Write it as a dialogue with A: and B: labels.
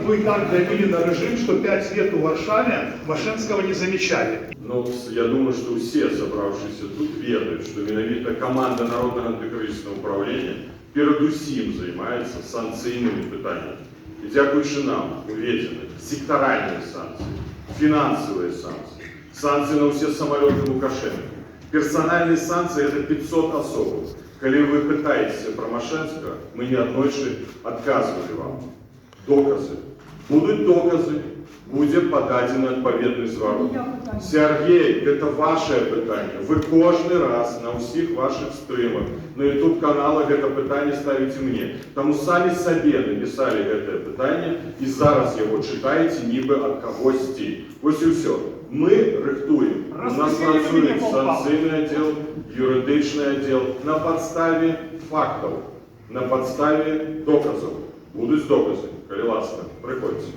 A: вы так давили на режим, что 5 лет у Варшаве Машинского не замечали.
B: Ну, я думаю, что все собравшиеся тут ведают, что менавіта команда Народного антикризисного управления передусім займається санкційними питаннями. І дякуючи нам уведены секторальные санкции, финансовые санкции, санкции на все самолеты Лукашенко. Персональные санкции это 500 особых. Коли вы пытаетесь про Машинского, мы неоднойче отказывали вам. Доказы. Будут доказы. Буде подадено відповідний зворот. Сергій, це ваше питання. Ви кожен раз на всіх ваших стримах на YouTube-каналах це питання ставите мені. Тому самі собі написали це питання і зараз його читаєте ніби від когось. Ось і все. Ми рихтуємо. У нас працює санкційний відділ, юридичний відділ на підставі фактів, на підставі доказів. Будуть докази. Коли ласка, приходьте.